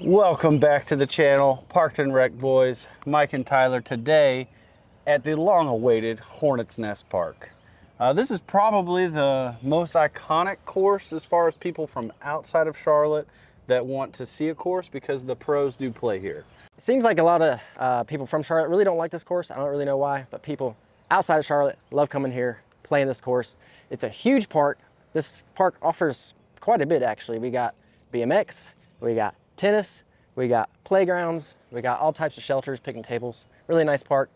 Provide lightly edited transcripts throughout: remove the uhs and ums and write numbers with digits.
Welcome back to the channel, Parked and Wrecked Boys. Mike and Tyler today at the long-awaited Hornets Nest Park. This is probably the most iconic course as far as people from outside of Charlotte that want to see a course because the pros do play here. It seems like a lot of people from Charlotte really don't like this course. I don't really know why, but people outside of Charlotte love coming here, playing this course. It's a huge park. This park offers quite a bit, actually. We got BMX, we got tennis, we got playgrounds, we got all types of shelters, picnic tables. Really nice park,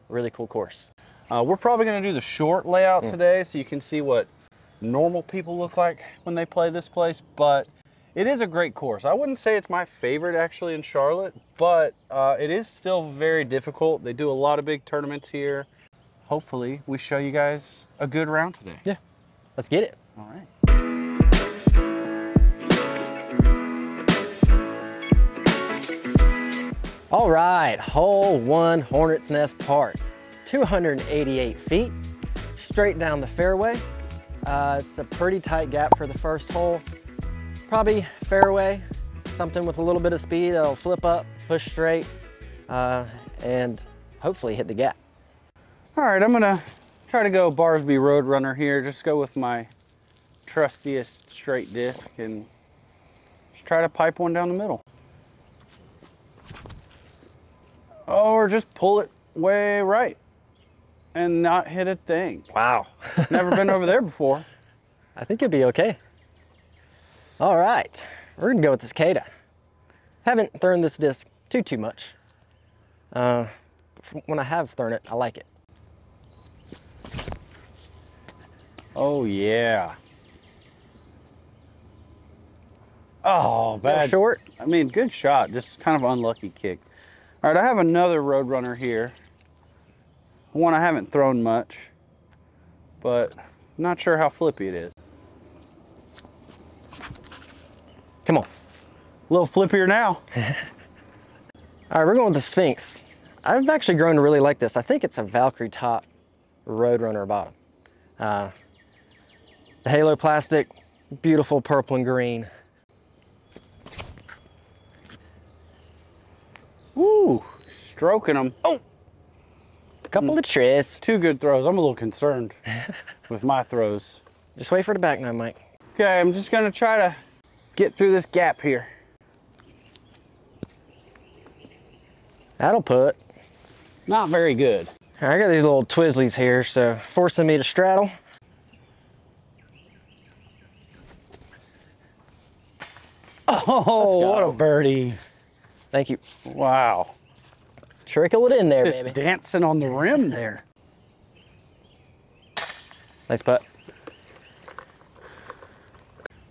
really cool course. We're probably going to do the short layout today so you can see what normal people look like when they play this place, but it is a great course. I wouldn't say it's my favorite actually in Charlotte, but it is still very difficult. They do a lot of big tournaments here. Hopefully we show you guys a good round today. Yeah, let's get it. All right. All right, hole one, Hornets Nest Park. 288 feet, straight down the fairway. It's a pretty tight gap for the first hole. Probably fairway, something with a little bit of speed that'll flip up, push straight, and hopefully hit the gap. All right, I'm gonna try to go Barsby Roadrunner here. Just go with my trustiest straight disc and just try to pipe one down the middle. Or just pull it way right and not hit a thing. Wow. Never been over there before. I think it'd be okay. All right, we're gonna go with this Cicada. Haven't thrown this disc too much. When I have thrown it, I like it. Oh yeah. Oh, bad. Short. I mean, good shot, just kind of unlucky kick. All right, I have another Roadrunner here. One I haven't thrown much, but not sure how flippy it is. Come on. A little flippier now. All right, we're going with the Sphinx. I've actually grown to really like this. I think it's a Valkyrie top, Roadrunner bottom. The halo plastic, beautiful purple and green. Woo, stroking them. Oh, A couple of trees. two good throws. I'm a little concerned with my throws. Just wait for the back nine, Mike. Okay, I'm just gonna try to get through this gap here. That'll put. Not very good. All right, I got these little Twizzlies here, so forcing me to straddle. Oh, what a birdie. Thank you. Wow. Trickle it in there, Just baby. dancing on the rim there. Nice putt.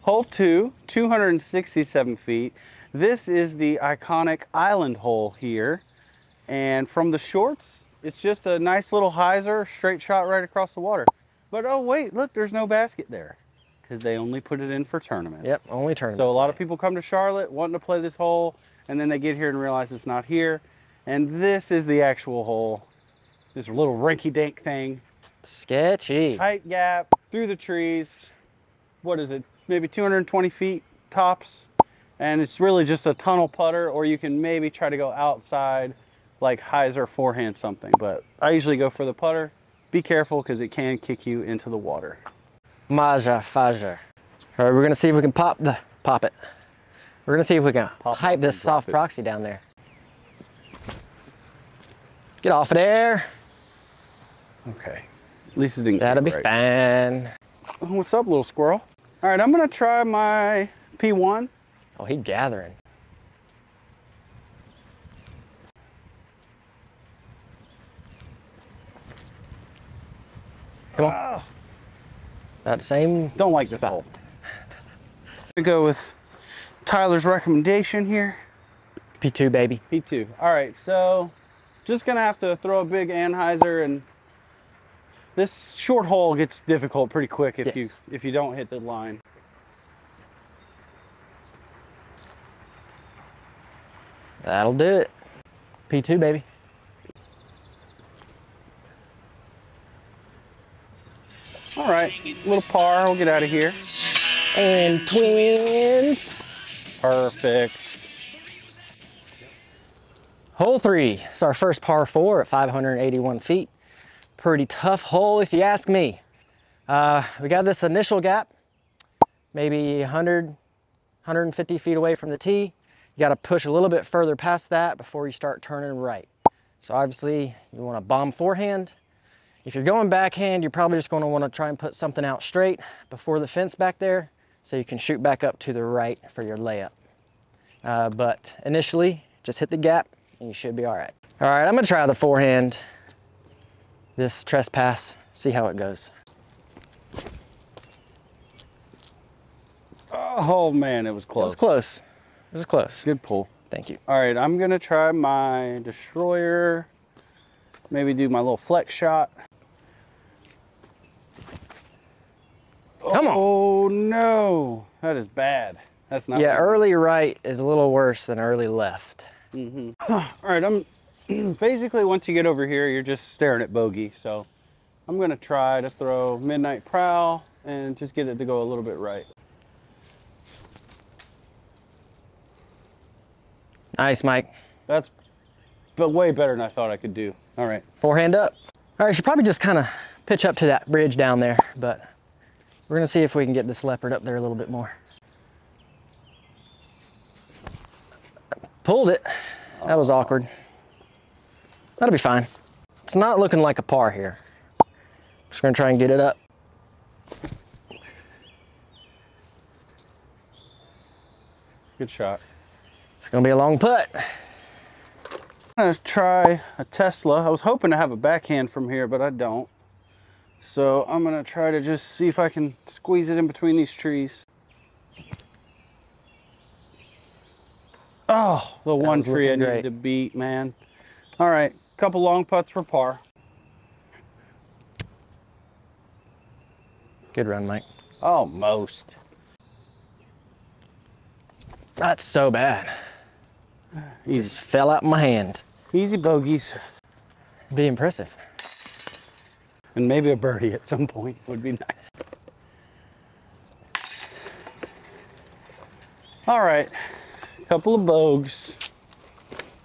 Hole 2, 267 feet. This is the iconic island hole here. And from the shorts, it's just a nice little hyzer, straight shot right across the water. But oh wait, look, there's no basket there because they only put it in for tournaments. Yep, only tournament. So a lot of people come to Charlotte wanting to play this hole, and then they get here and realize it's not here. And this is the actual hole. This little rinky-dink thing. Sketchy. Tight gap, through the trees. What is it? Maybe 220 feet tops. And it's really just a tunnel putter, or you can maybe try to go outside, like hyzer forehand something. But I usually go for the putter. Be careful because it can kick you into the water. Maja Faja. All right, we're gonna see if we can pop it. We're gonna see if we can hype this soft proxy down there. Get off of there. Okay. At least it didn't That'll be right. fine. What's up, little squirrel? All right, I'm gonna try my P1. Oh, he's gathering. Come on. That same. Don't like this spot. hole. We go with Tyler's recommendation here. P2, baby. P2. All right, so just gonna have to throw a big anhyzer, and this short hole gets difficult pretty quick if you don't hit the line. That'll do it. P2, baby. All right, little par, we'll get out of here. And twins. Perfect. Hole 3. It's our first par 4 at 581 feet. Pretty tough hole if you ask me. We got this initial gap, maybe 100, 150 feet away from the tee. You got to push a little bit further past that before you start turning right. So obviously you want to bomb forehand. If you're going backhand, you're probably just going to want to try and put something out straight before the fence back there so you can shoot back up to the right for your layup. But initially, just hit the gap and you should be all right. All right, I'm going to try the forehand, this trespass, see how it goes. Oh man, it was close. It was close. It was close. Good pull. Thank you. All right, I'm gonna try my destroyer. Maybe do my little flex shot. Come on. Oh no, that is bad. That's not. Yeah, early right is a little worse than early left. All right, I'm basically once you get over here, you're just staring at bogey. So I'm gonna try to throw midnight prowl and just get it to go a little bit right. Nice, Mike. That's but way better than I thought I could do. All right. Forehand up. All right, you should probably just kind of pitch up to that bridge down there, but we're gonna see if we can get this leopard up there a little bit more. Pulled it. That was awkward. That'll be fine. It's not looking like a par here. Just gonna try and get it up. Good shot. It's gonna be a long putt. I'm gonna try a Tesla. I was hoping to have a backhand from here, but I don't. So I'm gonna try to just see if I can squeeze it in between these trees. Oh, the one tree I needed to beat, man. All right, couple long putts for par. Good run, Mike. Almost. That's so bad. Easy. Just fell out my hand. Easy bogeys. Be impressive. And maybe a birdie at some point would be nice. All right, couple of bogeys.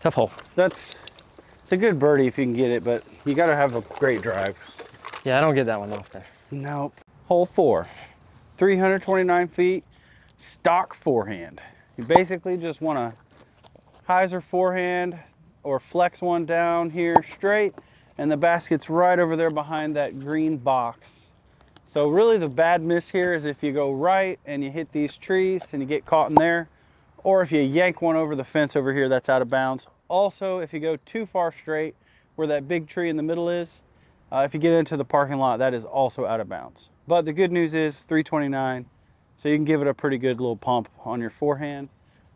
Tough hole. It's a good birdie if you can get it, but you gotta have a great drive. Yeah, I don't get that one often. Nope. Hole 4, 329 feet, stock forehand. You basically just want to hyzer forehand or flex one down here straight, and the basket's right over there behind that green box. So really the bad miss here is if you go right and you hit these trees and you get caught in there, or if you yank one over the fence over here, that's out of bounds. Also, if you go too far straight where that big tree in the middle is, if you get into the parking lot, that is also out of bounds. But the good news is 329, so you can give it a pretty good little pump on your forehand.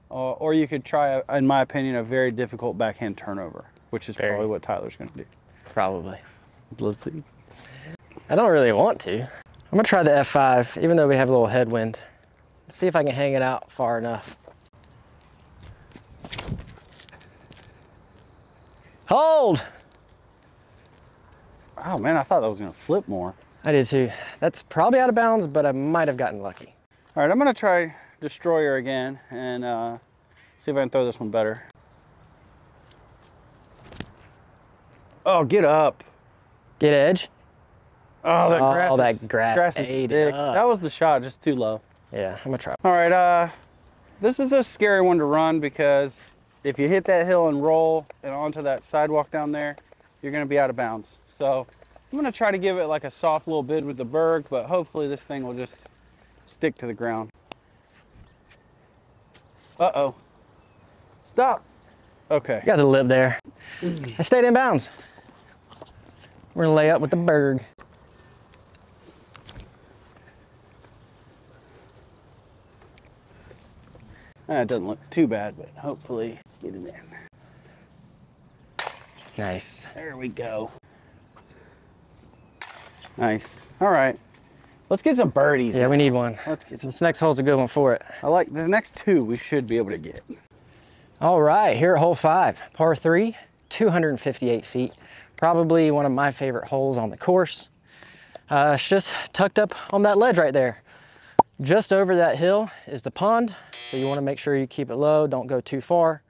Or you could try, in my opinion, a very difficult backhand turnover, which is probably what Tyler's going to do. Probably. Let's see. I don't really want to. I'm going to try the F5, even though we have a little headwind. See if I can hang it out far enough. Hold! Oh man, I thought that was going to flip more. I did too. That's probably out of bounds, but I might have gotten lucky. All right, I'm going to try destroyer again and see if I can throw this one better. Oh, get up. Get edge. Oh, that grass is ate thick. up. That was the shot, just too low. Yeah, I'm gonna try. All right, this is a scary one to run because if you hit that hill and roll and onto that sidewalk down there, you're gonna be out of bounds. So I'm gonna try to give it like a soft little bid with the berg, but hopefully this thing will just stick to the ground. Uh-oh. Stop. Okay. Got the lip there. I stayed in bounds. We're gonna lay up with the berg. That doesn't look too bad, but hopefully get it in. Nice. There we go. Nice. All right. Let's get some birdies. Yeah, we need one. Let's get some. This next hole's a good one for it. I like the next two we should be able to get. All right, here at hole 5, par 3, 258 feet. Probably one of my favorite holes on the course. It's just tucked up on that ledge right there. Just over that hill is the pond, so you want to make sure you keep it low, don't go too far.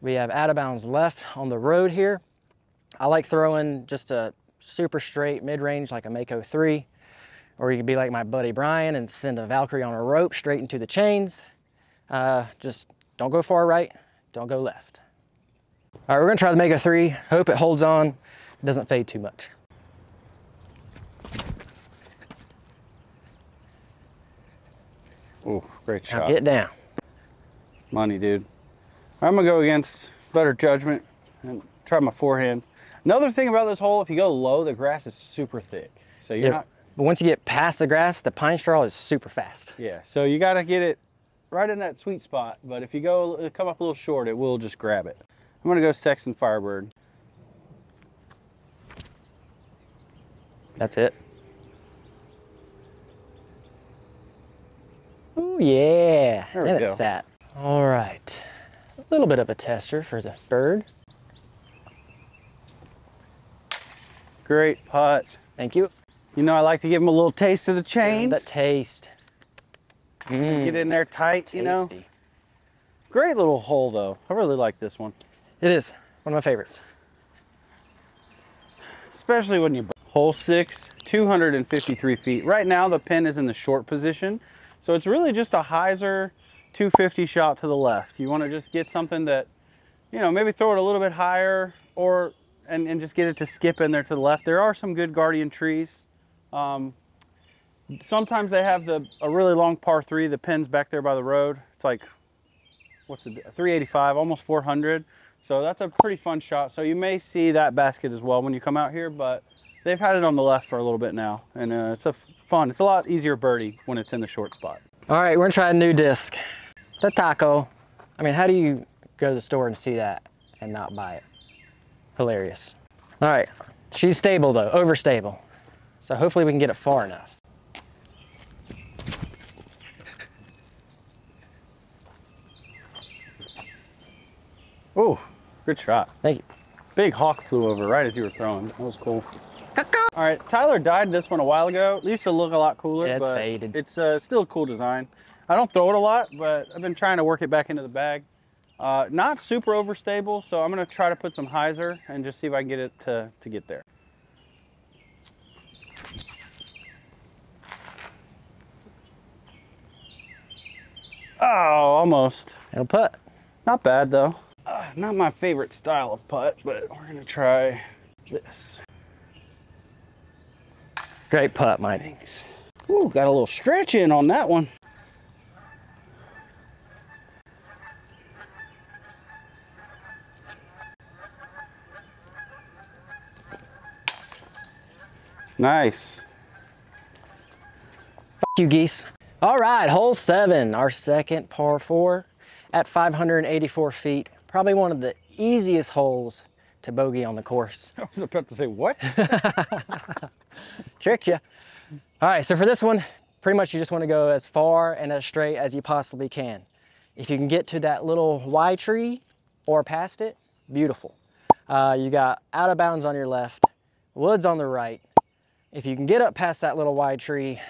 We have out of bounds left on the road here. I like throwing just a super straight mid-range like a Mako 3, or you could be like my buddy Brian and send a Valkyrie on a rope straight into the chains. Just don't go far right, don't go left. All right, we're gonna try the Mako 3. Hope it holds on, doesn't fade too much. Ooh, great shot. Now get down. Money, dude. I'm gonna go against better judgment and try my forehand. Another thing about this hole, if you go low, the grass is super thick. So you're not... But once you get past the grass, the pine straw is super fast. Yeah, so you gotta get it right in that sweet spot. But if you go come up a little short, it will just grab it. I'm gonna go Sexton Firebird. That's it. Oh yeah, there we and go. It's sat. All right, a little bit of a tester for the bird. Great putt. Thank you. You know, I like to give them a little taste of the chains. That taste. Get in there tight, Tasty. you know. Great little hole though. I really like this one. It is one of my favorites. Especially when you hole 6, 253 feet. Right now the pin is in the short position, so it's really just a hyzer 250 shot to the left. You want to just get something that, you know, maybe throw it a little bit higher, or and just get it to skip in there to the left. There are some good guardian trees. Sometimes they have a really long par 3. The pin's back there by the road. It's like, what's it, 385, almost 400. So that's a pretty fun shot. So you may see that basket as well when you come out here, but they've had it on the left for a little bit now, and it's fun. It's a lot easier birdie when it's in the short spot. All right, we're gonna try a new disc. The Taco. I mean, how do you go to the store and see that and not buy it? Hilarious. All right, she's stable though, overstable. So hopefully we can get it far enough. Oh, good shot. Thank you. Big hawk flew over right as you were throwing. That was cool. All right, Tyler dyed this one a while ago. It used to look a lot cooler, yeah, it's but faded. It's still a cool design. I don't throw it a lot, but I've been trying to work it back into the bag. Not super overstable, so I'm gonna try to put some hyzer and just see if I can get it to get there. Oh, almost. It'll putt. Not bad though. Not my favorite style of putt, but we're gonna try this. Great putt, Mike. Thanks. Ooh, got a little stretch in on that one. Nice. Fuck you, geese. All right, hole 7, our second par 4 at 584 feet. Probably one of the easiest holes to bogey on the course. I was about to say, what? Tricked you. All right, so for this one, pretty much you just want to go as far and as straight as you possibly can. If you can get to that little Y tree or past it, beautiful. You got out of bounds on your left, woods on the right. If you can get up past that little Y tree,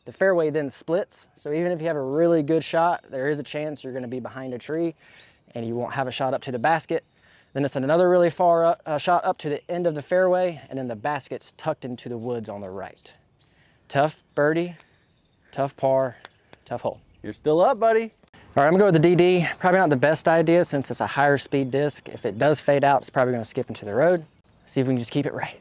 the fairway then splits. So even if you have a really good shot, there is a chance you're going to be behind a tree and you won't have a shot up to the basket. Then it's another really far shot up to the end of the fairway, and then the basket's tucked into the woods on the right. Tough birdie, tough par, tough hole. You're still up, buddy. All right, I'm gonna go with the DD. Probably not the best idea since it's a higher speed disc. If it does fade out, it's probably gonna skip into the road. See if we can just keep it right.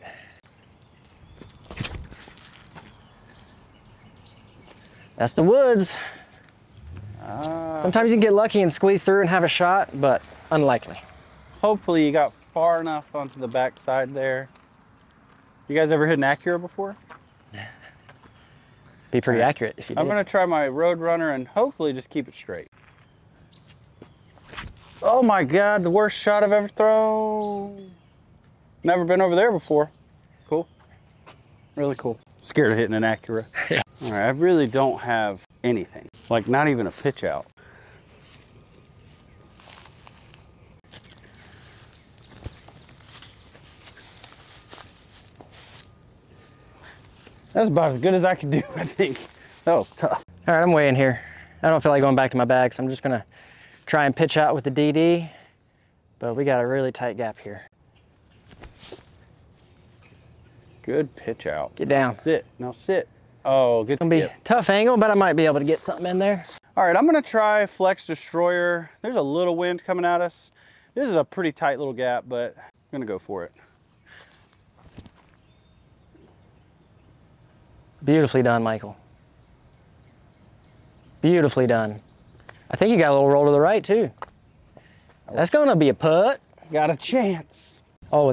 That's the woods. Sometimes you can get lucky and squeeze through and have a shot, but unlikely. Hopefully you got far enough onto the back side there. You guys ever hit an Acura before? Be pretty accurate if you did. I'm gonna try my Road Runner and hopefully just keep it straight. Oh my God, the worst shot I've ever thrown. Never been over there before. Cool. Really cool. Scared of hitting an Acura. Yeah. All right, I really don't have anything. Like not even a pitch out. That's about as good as I could do, I think. That was tough. All right, I'm weighing here. I don't feel like going back to my bag, so I'm just gonna try and pitch out with the DD. but we got a really tight gap here. Good pitch out. Get down. Sit. Now sit. Oh, good. It's gonna be tough angle, but I might be able to get something in there. All right, I'm gonna try Flex Destroyer. There's a little wind coming at us. This is a pretty tight little gap, but I'm gonna go for it. Beautifully done, Michael. Beautifully done. I think you got a little roll to the right too. That's gonna be a putt. Got a chance. Oh,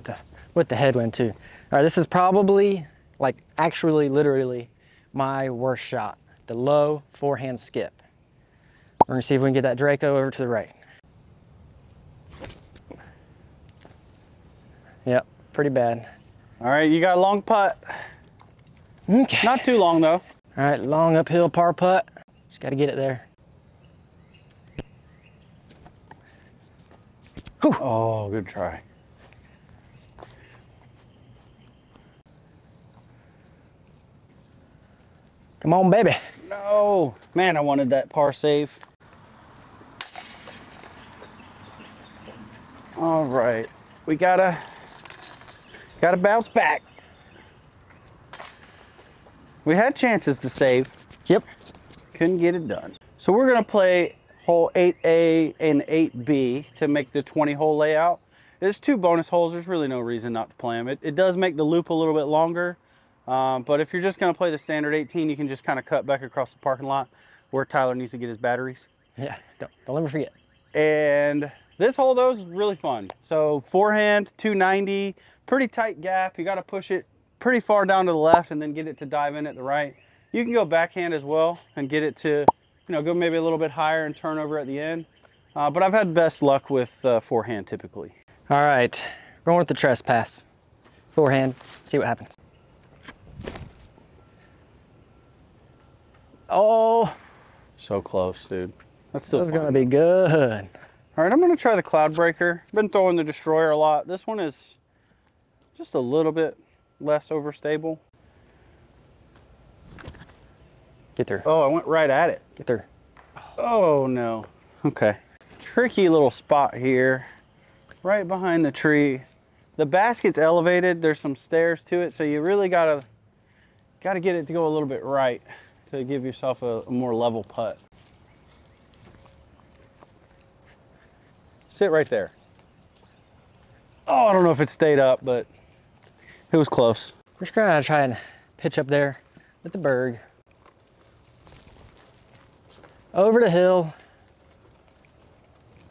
with the headwind too. All right, this is probably, like, actually, literally my worst shot. The low forehand skip. We're gonna see if we can get that Draco over to the right. Yep, pretty bad. All right, you got a long putt. Okay. Not too long though. All right, long uphill par putt. Just gotta get it there. Whew. Oh, good try. Come on, baby. No, man, I wanted that par save. All right, we gotta bounce back. We had chances to save. Yep. Couldn't get it done. So we're gonna play hole 8A and 8B to make the 20-hole layout. There's 2 bonus holes. There's really no reason not to play them. It does make the loop a little bit longer, but if you're just gonna play the standard 18, you can just kind of cut back across the parking lot where Tyler needs to get his batteries. Yeah, don't let me forget. And this hole though is really fun. So forehand, 290, pretty tight gap. You gotta push it pretty far down to the left and then get it to dive in at the right. You can go backhand as well and get it to, you know, go maybe a little bit higher and turn over at the end. But I've had best luck with forehand typically. All right, going with the trespass. Forehand, see what happens. Oh. So close, dude. That's still fun. Gonna be good. All right, I'm gonna try the Cloud Breaker. Been throwing the Destroyer a lot. This one is just a little bit less overstable. Get through. Oh, I went right at it. Get through. Oh no. Okay. Tricky little spot here, right behind the tree. The basket's elevated. There's some stairs to it, so you really gotta get it to go a little bit right to give yourself a more level putt. Sit right there. Oh, I don't know if it stayed up, but it was close. We're just gonna try and pitch up there with the berg. Over the hill.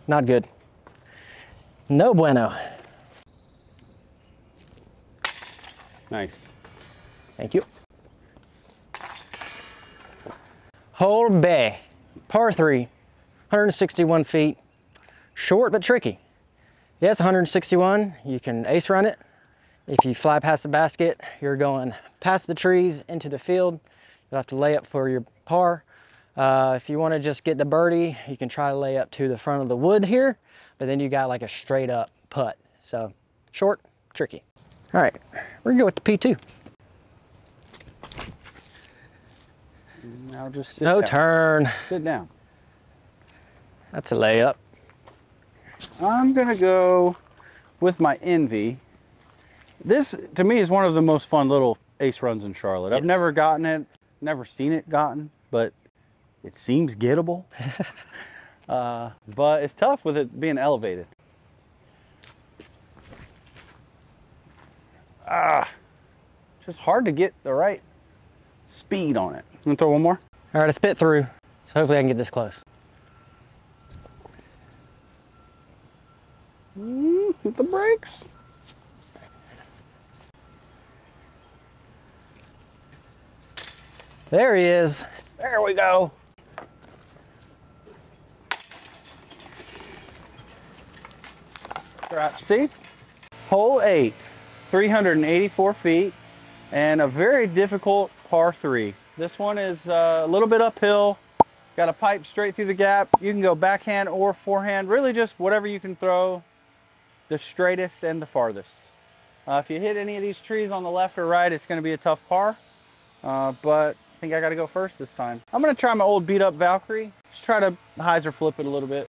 Not good. No bueno. Nice. Thank you. Hole B, par 3, 161 feet. Short but tricky. Yes, 161. You can ace run it. If you fly past the basket, you're going past the trees into the field. You'll have to lay up for your par. If you want to just get the birdie, you can try to lay up to the front of the wood here, but then you got like a straight up putt. So short, tricky. All right, we're gonna go with the P2. Now just sit No down. turn. Sit down. That's a layup. I'm gonna go with my Envy. This, to me, is one of the most fun little ace runs in Charlotte. I've never gotten it, never seen it gotten, but it seems gettable. But it's tough with it being elevated. Just hard to get the right speed on it. You wanna throw one more? All right, let's spit through. So hopefully I can get this close. Hit the brakes. There he is. There we go. Right, see? Hole 8, 384 feet, and a very difficult par 3. This one is a little bit uphill. Got a pipe straight through the gap. You can go backhand or forehand, really just whatever you can throw, the straightest and the farthest. If you hit any of these trees on the left or right, it's gonna be a tough par, but I think I gotta go first this time. I'm gonna try my old beat up Valkyrie. Just try to hyzer flip it a little bit.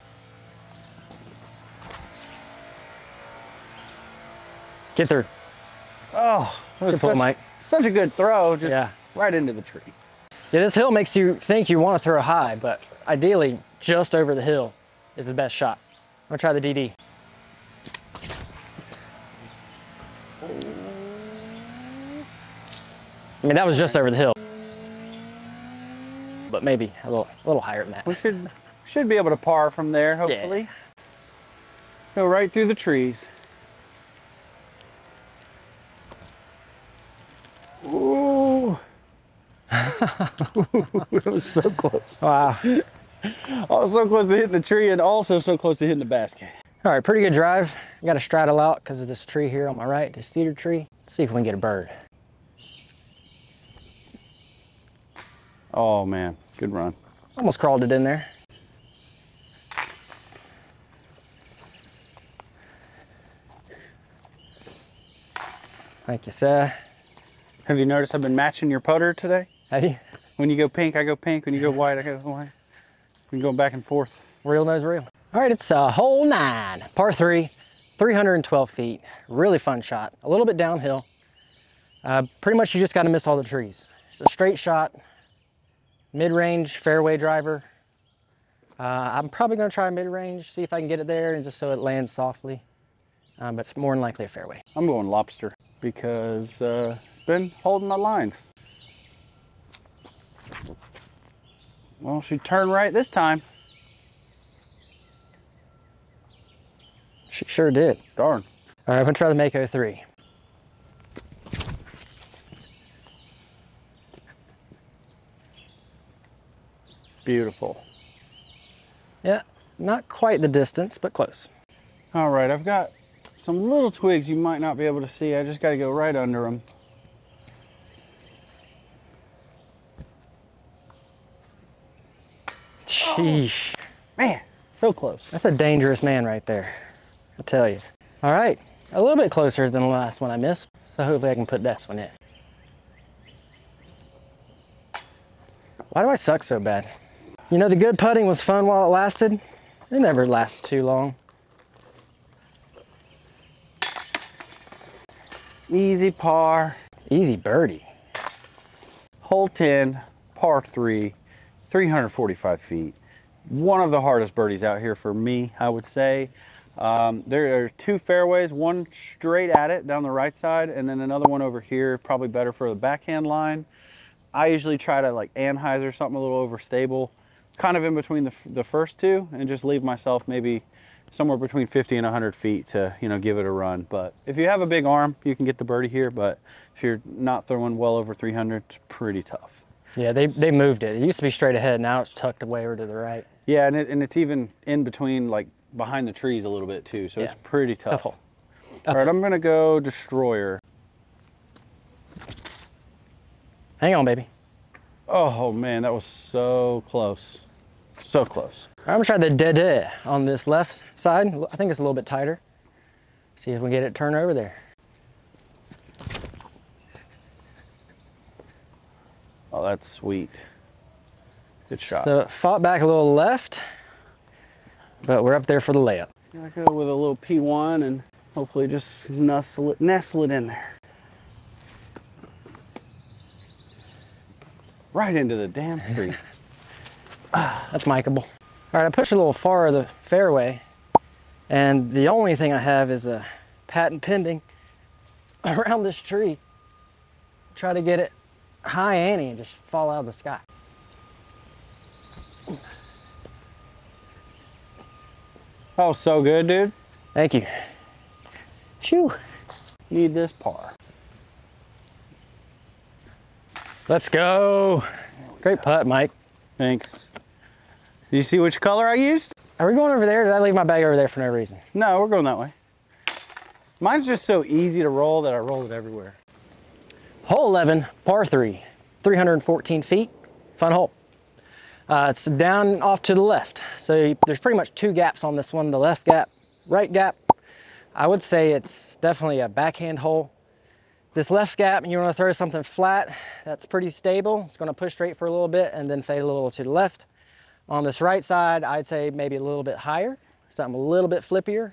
Get through. Oh, that was Good pull, Mike. Such a good throw, just Yeah. right into the tree. Yeah, this hill makes you think you want to throw high, but ideally just over the hill is the best shot. I'm gonna try the DD. I mean, that was just over the hill, but maybe a little higher than that. We should be able to par from there, hopefully. Yeah. Go right through the trees. Ooh. It was so close. Wow. I was so close to hitting the tree and also so close to hitting the basket. All right, pretty good drive. I got to straddle out because of this tree here on my right, this cedar tree. Let's see if we can get a bird. Oh man, good run. Almost crawled it in there. Thank you, sir. Have you noticed I've been matching your putter today? Have you? When you go pink, I go pink. When you go white, I go white. We're going back and forth. Real knows real. All right, it's hole 9, par 3, 312 feet. Really fun shot. A little bit downhill. Pretty much you just got to miss all the trees. It's a straight shot, mid-range fairway driver. I'm probably going to try mid-range, see if I can get it there, and just so it lands softly. But it's more than likely a fairway. I'm going lobster because it's been holding my lines. Well, she turned right this time. She sure did. Darn. All right, I'm gonna try the Mako 3. Beautiful. Yeah, not quite the distance, but close. All right, I've got some little twigs you might not be able to see. I just got to go right under them. Sheesh. Man, so close. That's a dangerous man right there, I tell you. All right, a little bit closer than the last one I missed, so hopefully I can put this one in. Why do I suck so bad? You know, the good putting was fun while it lasted. It never lasts too long. Easy par. Easy birdie. Hole 10, par 3, 345 feet. One of the hardest birdies out here for me, I would say. There are 2 fairways, one straight at it down the right side, and then another one over here, probably better for the backhand line. I usually try to like Anheuser something a little overstable, kind of in between the first 2, and just leave myself maybe somewhere between 50 and 100 feet to, you know, give it a run. But if you have a big arm, you can get the birdie here, but if you're not throwing well over 300, it's pretty tough. Yeah, they moved it. It used to be straight ahead, now it's tucked away over to the right. Yeah, and it's even in between, like behind the trees a little bit too, so yeah, it's pretty tough. Tough hole. All right, I'm gonna go Destroyer. Hang on, baby. Oh man, that was so close. So close. I'm gonna try the dead on this left side. I think it's a little bit tighter. See if we get it turned over there. Oh, that's sweet. Good shot. So it fought back a little left, but we're up there for the layup. I go with a little P1 and hopefully just nestle it in there. Right into the damn tree. That's micable. All right, I pushed a little far of the fairway, and the only thing I have is a patent pending around this tree. Try to get it high Annie and just fall out of the sky. Oh, so good, dude. Thank you. Phew. Need this par. Let's go. Great putt, Mike. Thanks. Do you see which color I used? Are we going over there? Did I leave my bag over there for no reason? No, we're going that way. Mine's just so easy to roll that I roll it everywhere. Hole 11, par 3, 314 feet, fun hole. It's down off to the left. So there's pretty much 2 gaps on this one, the left gap, right gap. I would say it's definitely a backhand hole. This left gap, you want to throw something flat that's pretty stable. It's going to push straight for a little bit and then fade a little to the left. On this right side, I'd say maybe a little bit higher, something a little bit flippier,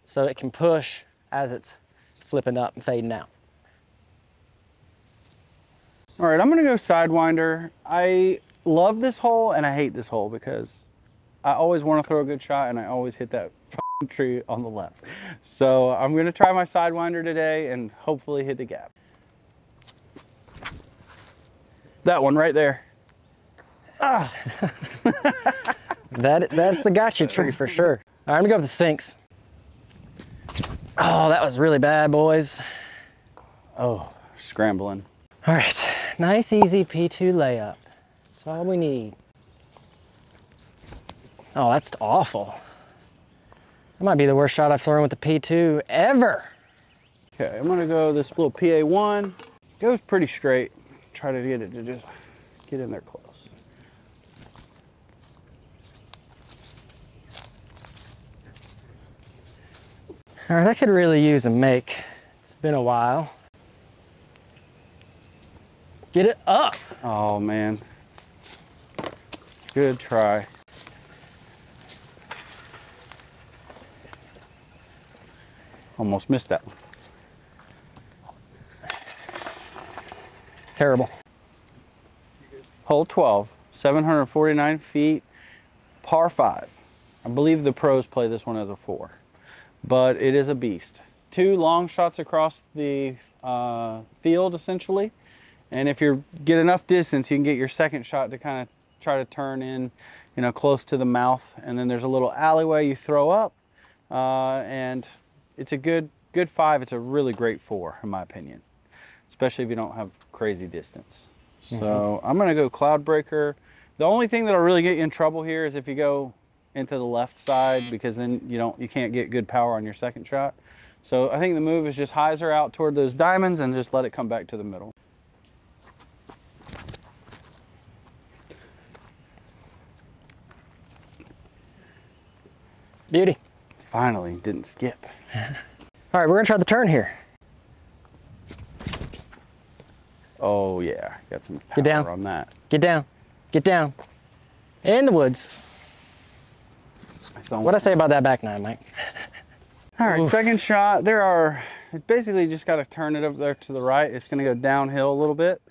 so it can push as it's flipping up and fading out. All right, I'm gonna go Sidewinder. I love this hole and I hate this hole because I always want to throw a good shot and I always hit that tree on the left. So I'm gonna try my Sidewinder today and hopefully hit the gap. That one right there. Ah. That's the gotcha tree for sure. All right, I'm gonna go with the Sphinx. Oh, that was really bad, boys. Oh, scrambling. All right, nice easy P2 layup. That's all we need. Oh, that's awful. That might be the worst shot I've thrown with the P2 ever. Okay, I'm gonna go this little PA1. Goes pretty straight. Try to get it to just get in there close. All right, I could really use a make. It's been a while. Get it up. Oh man. Good try. Almost missed that one. Terrible. Hole 12, 749 feet, par 5. I believe the pros play this one as a 4, but it is a beast. 2 long shots across the field, essentially. And if you get enough distance, you can get your second shot to kind of try to turn in, you know, close to the mouth. And then there's a little alleyway you throw up, and it's a good 5. It's a really great 4, in my opinion, especially if you don't have crazy distance. So I'm gonna go Cloudbreaker. The only thing that'll really get you in trouble here is if you go into the left side, because then you can't get good power on your second shot. So I think the move is just hyzer out toward those diamonds and just let it come back to the middle. Beauty. Finally, didn't skip. All right, we're gonna try the turn here. Oh yeah, got some power Get down on that. Get down. Get down. In the woods. What'd I say about that back nine, Mike? All right, Oof. second shot. It's basically just got to turn it up there to the right. It's going to go downhill a little bit.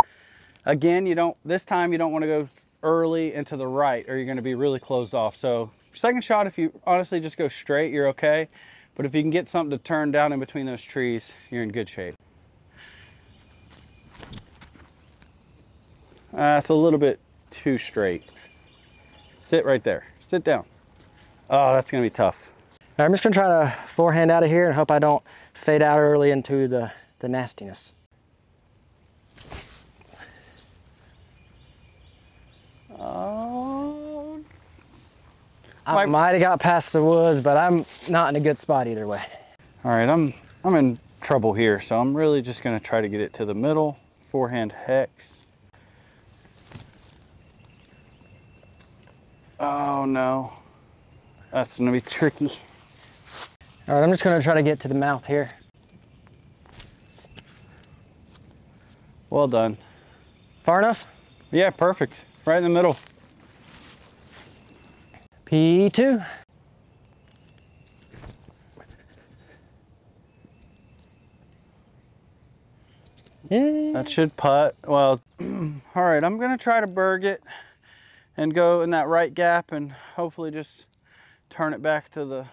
Again, this time you don't want to go early and to the right or you're going to be really closed off. So second shot, if you honestly just go straight, you're okay. But if you can get something to turn down in between those trees, you're in good shape. It's a little bit too straight. Sit right there. Sit down. Oh, that's going to be tough. I'm just gonna try to forehand out of here and hope I don't fade out early into the nastiness. Oh. I might have got past the woods, but I'm not in a good spot either way. All right, I'm in trouble here, so I'm really just going to try to get it to the middle. Forehand hex. Oh no, that's going to be tricky. All right, I'm just gonna try to get to the mouth here. Well done. Far enough? Yeah, perfect. Right in the middle. P2. Yeah. That should putt. Well, all right, I'm gonna try to berg it and go in that right gap and hopefully just turn it back to the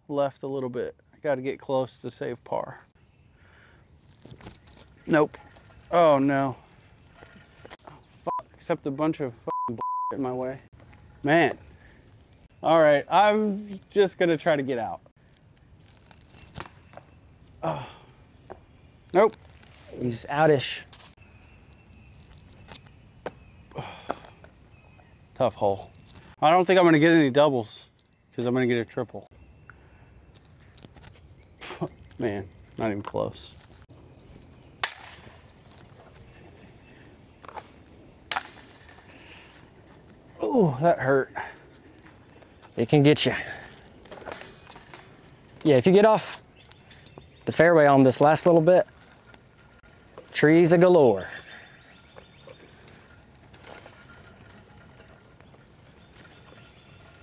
left a little bit. I got to get close to save par. Nope. Oh no. Oh, fuck. Except a bunch of fucking in my way. Man. All right, I'm just gonna try to get out. Oh. Nope. He's outish. Tough hole. I don't think I'm gonna get any doubles because I'm gonna get a triple. Man, not even close. Oh, that hurt. It can get you. Yeah, if you get off the fairway on this last little bit, trees a galore.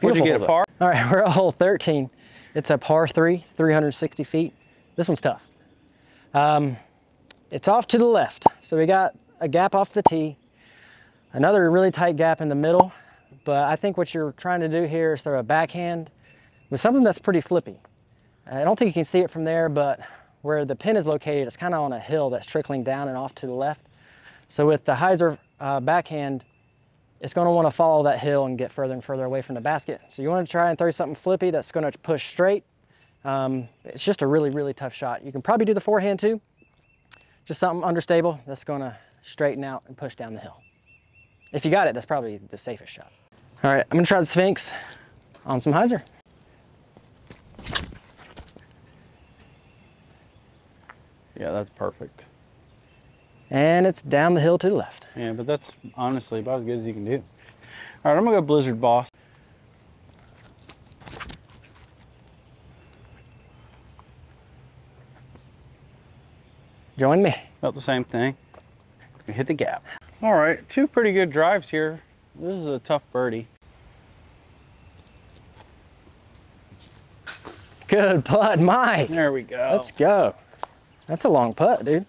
What'd you get, a par? All right, we're at hole 13. It's a par 3, 360 feet. This one's tough. It's off to the left. So we got a gap off the tee, another really tight gap in the middle. But I think what you're trying to do here is throw a backhand with something that's pretty flippy. I don't think you can see it from there, but where the pin is located, it's kind of on a hill that's trickling down and off to the left. So with the hyzer backhand, it's going to want to follow that hill and get further and further away from the basket. So you want to try and throw something flippy that's going to push straight. It's just a really, really tough shot. You can probably do the forehand too. Just something understable that's going to straighten out and push down the hill. If you got it, that's probably the safest shot. All right, I'm going to try the Sphinx on some hyzer. Yeah, that's perfect. And it's down the hill to the left. Yeah, but that's honestly about as good as you can do. All right, I'm gonna go Blizzard Boss. Join me. About the same thing. We hit the gap. All right, two pretty good drives here. This is a tough birdie. Good putt, Mike. There we go. Let's go. That's a long putt, dude.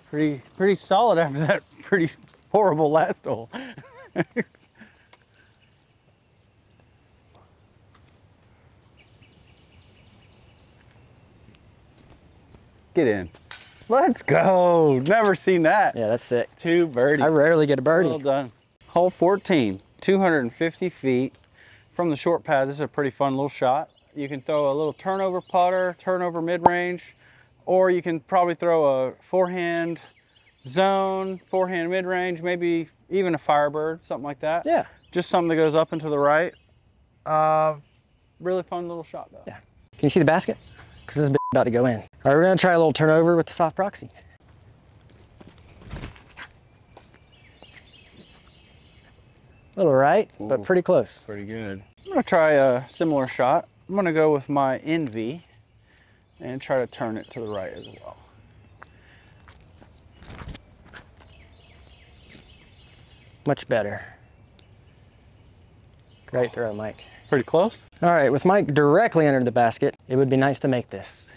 Pretty solid after that pretty horrible last hole. Get in. Let's go. Never seen that. Yeah, that's sick. Two birdies. I rarely get a birdie. Well done. Hole 14, 250 feet from the short pad. This is a pretty fun little shot. You can throw a little turnover putter, turnover mid-range, or you can probably throw a forehand zone, forehand mid-range, maybe even a Firebird, something like that. Yeah. Just something that goes up and to the right. Really fun little shot though. Yeah. Can you see the basket? Because this is about to go in. All right, we're gonna try a little turnover with the soft proxy. A little right, Ooh, but pretty close. Pretty good. I'm gonna try a similar shot. I'm gonna go with my Envy and try to turn it to the right as well. Much better. Great throw, Mike. Pretty close. All right, with Mike directly under the basket, it would be nice to make this.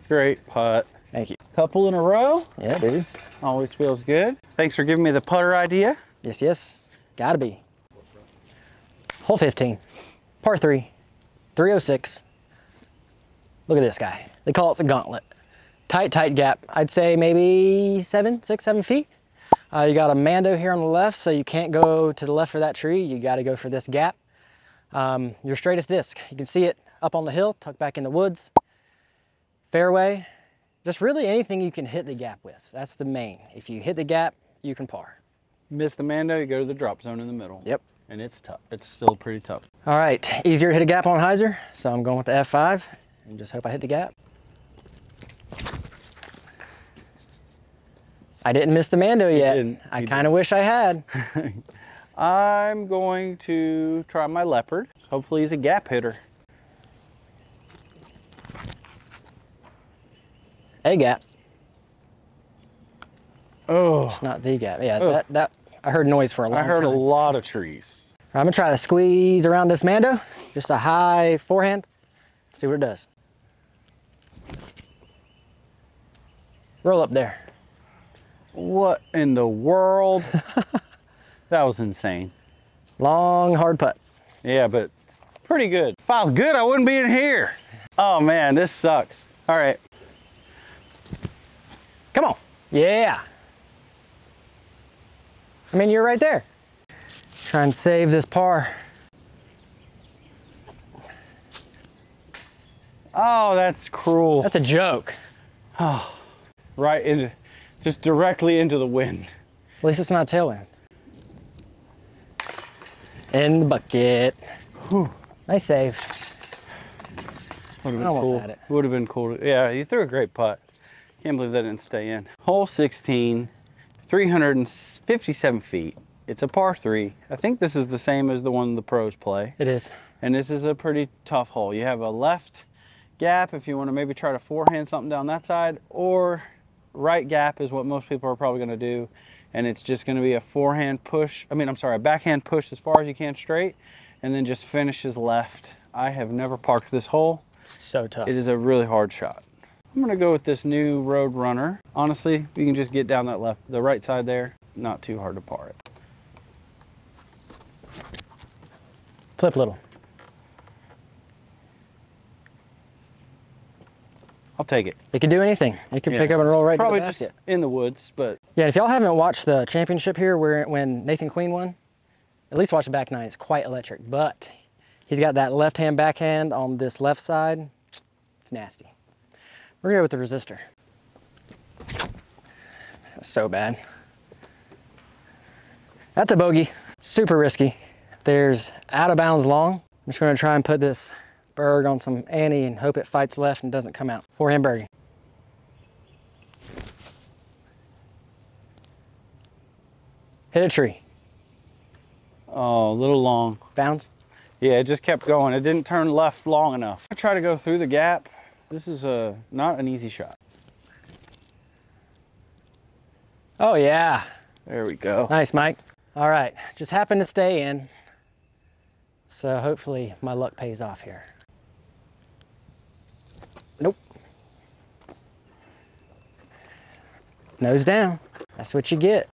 Great putt. Thank you. Couple in a row. Yeah, dude. Always feels good. Thanks for giving me the putter idea. Yes, yes. Gotta be. Hole 15, par 3, 306. Look at this guy. They call it the gauntlet. Tight gap. I'd say maybe 6, 7 feet. You got a Mando here on the left, so you can't go to the left of that tree. You got to go for this gap. Your straightest disc. You can see it up on the hill, tucked back in the woods. Fairway. Just really anything you can hit the gap with. That's the main. If you hit the gap, you can par. Miss the Mando, you go to the drop zone in the middle. Yep. And it's tough. It's still pretty tough. All right, easier to hit a gap on hyzer, so I'm going with the F5 and just hope I hit the gap. I didn't miss the Mando yet. I kind of wish I had. I'm going to try my Leopard. Hopefully he's a gap hitter. A gap. Oh. It's not the gap. Yeah, that I heard noise for a long time. I heard a lot of trees. I'm gonna try to squeeze around this Mando. Just a high forehand. See what it does. Roll up there. What in the world? That was insane. Long, hard putt. Yeah, but pretty good. If I was good, I wouldn't be in here. Oh man, this sucks. All right. Come on. Yeah. I mean, you're right there. Try and save this par. Oh, that's cruel. That's a joke. Oh, right into, just directly into the wind. At least it's not tailwind. In the bucket. Whew. Nice save. Would have been Almost cool. had it. Would have been cool. Yeah, you threw a great putt. Can't believe that didn't stay in. Hole 16, 357 feet. It's a par 3. I think this is the same as the one the pros play. It is. And this is a pretty tough hole. You have a left gap if you want to maybe try to forehand something down that side, or right gap is what most people are probably going to do. And it's just going to be a forehand push. A backhand push as far as you can straight, and then just finishes left. I have never parked this hole. So tough. It is a really hard shot. I'm gonna go with this new Road Runner. Honestly, you can just get down that the right side there. Not too hard to par it. Flip a little. I'll take it. It can do anything. It can pick up and roll right to the basket. Probably just in the woods, but. Yeah, if y'all haven't watched the championship here when Nathan Queen won, at least watch the back nine. It's quite electric, but he's got that left-hand backhand on this left side. It's nasty. We're gonna go with the resistor. That's so bad. That's a bogey. Super risky. There's out of bounds long. I'm just gonna try and put this berg on some ante and hope it fights left and doesn't come out. Forehand birdie. Hit a tree. Oh, a little long. Bounds? Yeah, it just kept going. It didn't turn left long enough. I try to go through the gap. This is not an easy shot. Oh yeah. There we go. Nice, Mike. All right, just happened to stay in. So hopefully my luck pays off here. Nope. Nose down. That's what you get.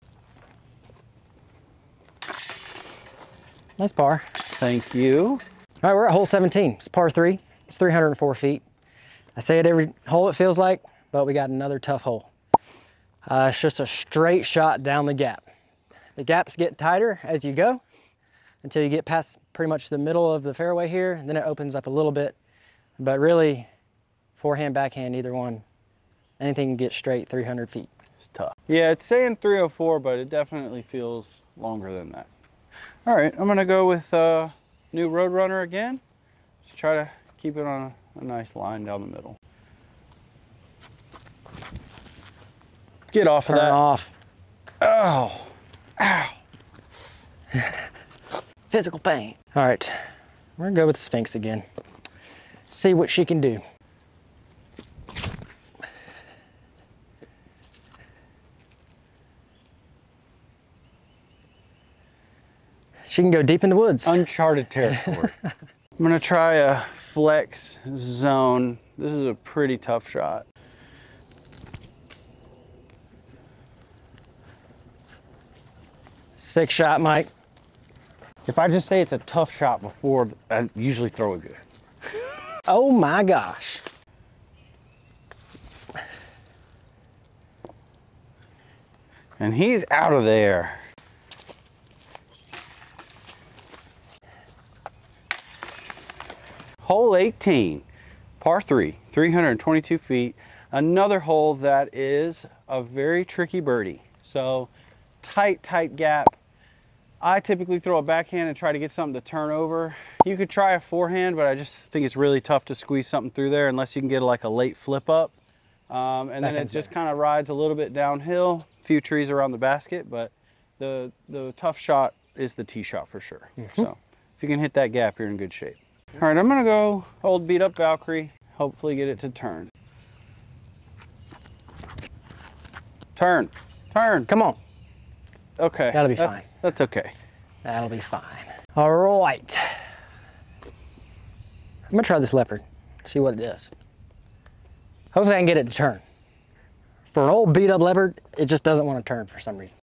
Nice par. Thank you. All right, we're at hole 17. It's par 3. It's 304 feet. I say it every hole it feels like, but we got another tough hole. It's just a straight shot down the gap. The gaps get tighter as you go until you get past pretty much the middle of the fairway here, and then it opens up a little bit. But really, forehand, backhand, either one, anything can get straight 300 feet. It's tough. Yeah, it's saying 304, but it definitely feels longer than that. All right, I'm gonna go with new Road Runner again. Just try to keep it on a nice line down the middle. Get off of that. Turn off. Oh, ow. Physical pain. All right, we're gonna go with the Sphinx again. See what she can do. She can go deep in the woods. Uncharted territory. I'm gonna try a flex zone. This is a pretty tough shot. Sick shot, Mike. If I just say it's a tough shot before, I usually throw it good. Oh my gosh. And he's out of there. Hole 18, par 3, 322 feet. Another hole that is a very tricky birdie. So tight gap. I typically throw a backhand and try to get something to turn over. You could try a forehand, but I just think it's really tough to squeeze something through there unless you can get like a late flip up. And then it just kind of rides a little bit downhill. A few trees around the basket, but the tough shot is the tee shot for sure. So if you can hit that gap, you're in good shape. All right, I'm gonna go old beat up Valkyrie, hopefully get it to turn. Turn. Come on. Okay. That'll be fine. That's okay. That'll be fine. All right. I'm gonna try this leopard, see what it does. Hopefully I can get it to turn. For an old beat up leopard, it just doesn't want to turn for some reason.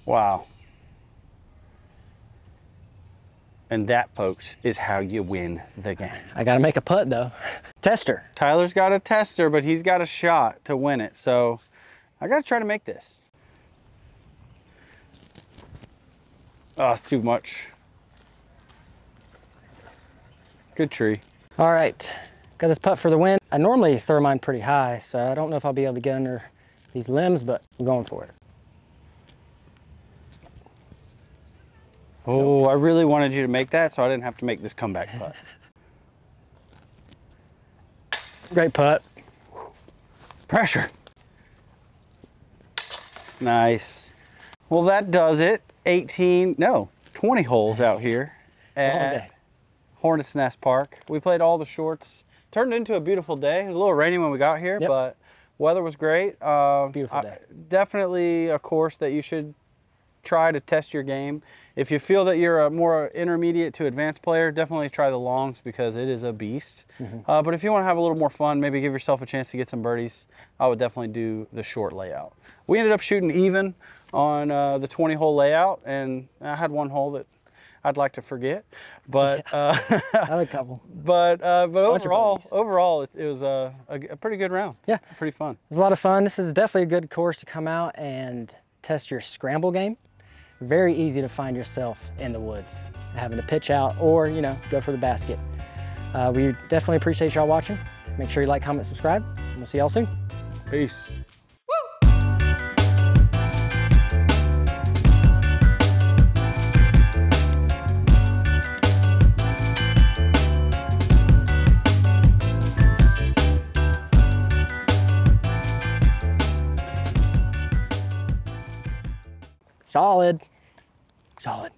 Wow. And that, folks, is how you win the game. I gotta make a putt though. Tester. Tyler's got a tester, but he's got a shot to win it. So I gotta try to make this. Oh, it's too much. Good tree. All right, got this putt for the win. I normally throw mine pretty high, so I don't know if I'll be able to get under these limbs, but I'm going for it. Oh, I really wanted you to make that, so I didn't have to make this comeback putt. Great putt. Pressure. Nice. Well, that does it. 20 holes out here at Hornets Nest Park. We played all the shorts. Turned into a beautiful day. It was a little rainy when we got here, but weather was great. Beautiful day. Definitely a course that you should try to test your game. If you feel that you're a more intermediate to advanced player, definitely try the longs because it is a beast. But if you want to have a little more fun, maybe give yourself a chance to get some birdies, I would definitely do the short layout. We ended up shooting even on the 20-hole layout, and I had one hole that I'd like to forget, but I had a couple. But overall, it was a pretty good round. Yeah, pretty fun. It was a lot of fun. This is definitely a good course to come out and test your scramble game. Very easy to find yourself in the woods, having to pitch out or, you know, go for the basket. We definitely appreciate y'all watching. Make sure you like, comment, subscribe, and we'll see y'all soon. Peace. Solid. Solid.